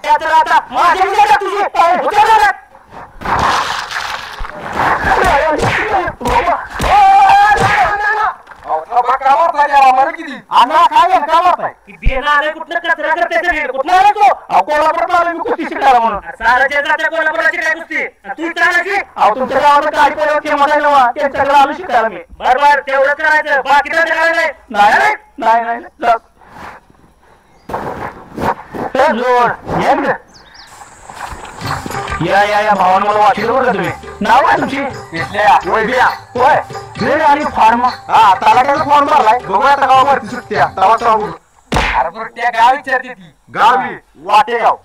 आता माझी विचार तुझी उचल तुमच्या गावाला गाडी त्यांच्याकडे आलो शिकायला मी बरोबर तेवढं करायचं बाकी नाही जोड या भावानं मला वाटलं बरं का तुम्ही नाव आहे तुमची होय आणि फॉर्म तालाट्याचा फॉर्म भरलाय बघूया आता गावावरती सुट्ट्या त्या गाव विचारते ती गावी वाटेगाव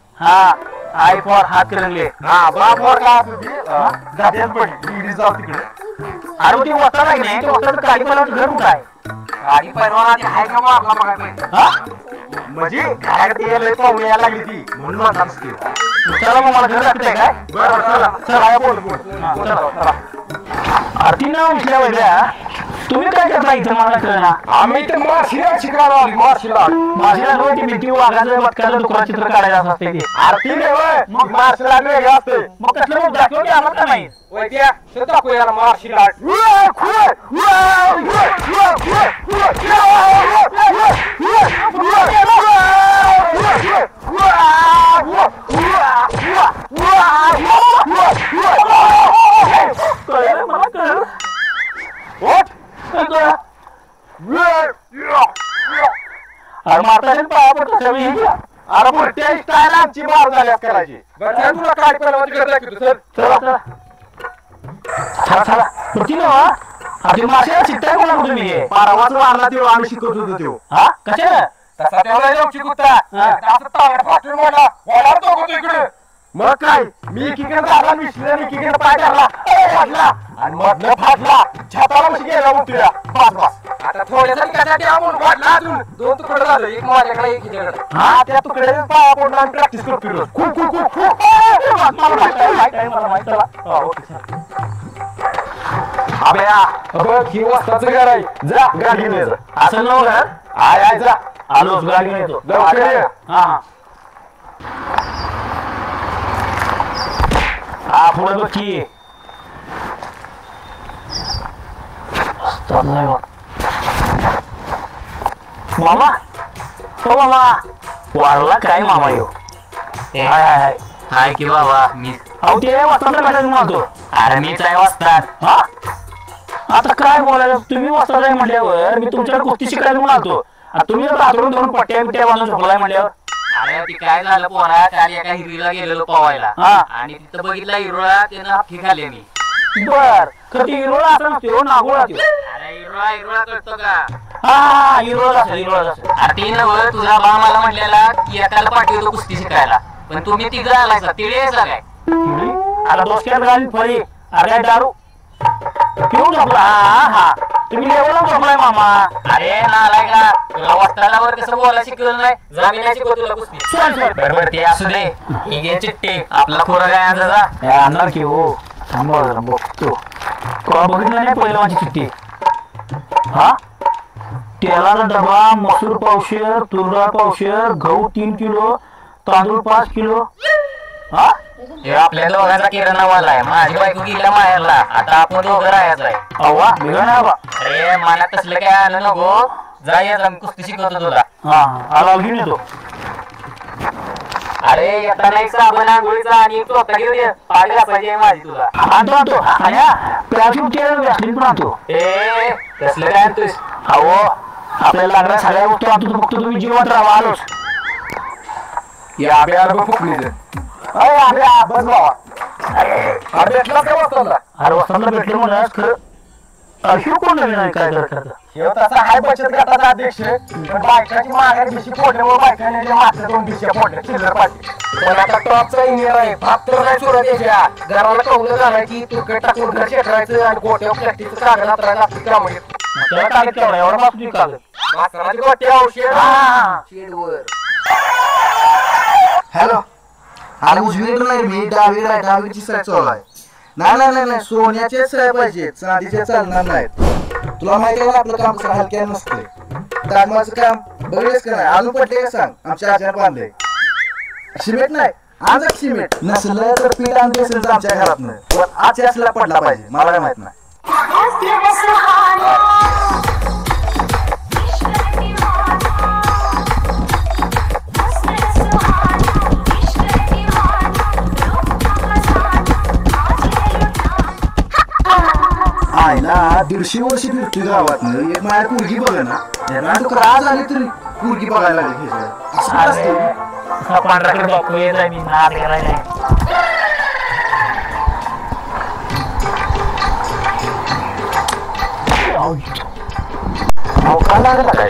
आय फॉर हातकरंगले बा फॉर गाड्यात पडली जाऊ तिकडे अरे ती वस्ता नाही वस्ता गाडी परवाना घर कुठं आहे गाडी परवाना आहे का मग आपला बघायचं म्हणजे गाडी पाहून यायला लागली ती म्हणून म्हणतात चला मग मला घर लागतंय काय बरं चला चला बोल चला आरती नाव विषया वेगळ्या तुम्ही काय करता इथं मला कळणार आम्ही इथं मार्शिला शिकायला आलो मार्शिला होती भीती वाघाचं बदकाचं दुकान चित्र काढायचं असं असते ते आरती नाही मग मार्शिला वेगळं असते मग कसलं मग दाखवून द्या आम्हाला नाही वैद्या दाखवू याला मार्शिला अरे माताजी पाया पडतो सगळी अरे मोठ्या स्टाईल आमची मार झाल्यास करायची बरं तुला काय सर चला चला चला चला होती ना आधी माशाला शिकताय कोणा कुठे मी बारावाच वारला तेव्हा आम्ही शिकवत होतो तेव्हा हा कशाला तसा तेवढा येऊ शिकवता असं तावड फाटून मोडा वडार तो होतो इकडे मग काय मी एकीकडे झाला मिसले आणि एकीकडे पाय धरला फाटला आणि मधलं फाटला छाताला मशी गेला उठला बस आता थोड्यासाठी कशासाठी आपण फाटला अजून दोन तुकडे झालं एक माझ्याकडे एक हिच्याकडे हा त्या तुकडे पाया पडून आम्ही प्रॅक्टिस करतो खूप खूप खूप खूप मला माहित चला ओके सर अबया बघ ही वस्ताचं घर आहे जा गाडी घेऊन ये असं नव घर आय जा आलोच गाडी घेऊन येतो हा पुढे बघ की मामा हो मामा वाढला काय मामा यो हाय हाय की बाबा मी अहो ते वाजता भेटायला म्हणतो अरे मीच आहे वाजतात हा आता काय बोलायला तुम्ही वाजता जाय म्हटल्यावर मी तुमच्याकडे कुस्ती शिकायला म्हणून आलतो तुम्ही रात्रून दोन पट्ट्या बिट्ट्या बांधून झोपलाय म्हटल्यावर अरे ती काय झालं पोरा काल एका हिरीला गेलेलो पवायला आणि तिथं बघितला हिरोळा त्यानं हाफी खाल्ली मी बर खरं ती हिरोळा असा नसतो नागोळा अरे हिरोळा कळतो का हा हिरोळा अरे ती नव्ह तुझा बा मला म्हटलेला की एकाला पाठवतो कुस्ती शिकायला पण तुम्ही तिघं आलायचा तिळे यायचा काय आता दोस्त्यात घालून फळी अरे दारू पिऊन झोपला हा तुम्ही लेवला झोपलाय मामा अरे नालाय का तुला वस्तादावर कसं बोलायला शिकवलं नाही जामीन नाही शिकव तुला कुस्ती बरोबर ते असू दे ही घे चिट्टी आपला खोरा काय जा आणणार की हो बघतो बघितलं नाही पहिलं माझी चिट्टी हा तेलाचा डबा मसूर पावशेर तुरडाळ पावशेर गहू 3 किलो तांदूळ 5 किलो हा हे आपल्या दोघांचा किराणा वाला आहे माझी बायको गेला माहेरला आता आपण दोघं राहायचं आहे अव्वा बिघड ना बा अरे मनात तसलं काय आलं नको जा या कुस्ती शिकवतो तुला हा आला घेऊन येतो अरे येता नाही साबण आंघोळीचा आणि टोपा घेऊन ये पाडी घासायची माझी तुला आणतो ए तसलं काय आणतोस अहो आपल्याला लागणार सगळ्या वस्तू आणतो फक्त तुम्ही जीवात राहा आलोच या बेळा फुकली अरे बस बाबा अरे भेटला काय वस्ताला अरे वस्ताला भेटलं म्हणून खरं अशी कोण नवीन काय करत तसा हाय बचत गटाचा अध्यक्ष बायकाची माघार भिशी फोडल्यामुळे बायकाने मागच्या 2 भिशा फोडल्या चिल्लर पाठी पण आता टॉपचा इंजिनियर आहे भाग तर नाही सोडत याच्या घराला कवलं झालाय की तुकड टाकून घर शेकरायचं आणि गोट्यावर प्लॅस्टिकचं कागद हातरायला लागते कामं त्याला कागद केवढा एवढा मागतो कागद मास्तराची गोट्या शेडवर हॅलो अरे उजवीकडे नाही मी डावीची साईड चालू आहे नाही सोन्याचे साहेब पाहिजे चांदीचे चालणार नाहीत तुला माहिती आहे आपलं काम कसं हलक्या नसते तागमाचं काम बघलेस का नाही अजून पडले का सांग आमच्या आज्याने बांधले सिमेंट नाही आज सिमेंट नसलं तर पीठ आणते असेल आमच्या घरात पण आज असला पडला पाहिजे मला काय माहित नाही आईला 150 वर्ष फिरतोय गावात एक माझ्या पोरगी बघा ना आज आली तरी पोरगी बघायला लागली असं असतं पांढराकडे बापू येत आहे मी नाद करायला काय लागला काय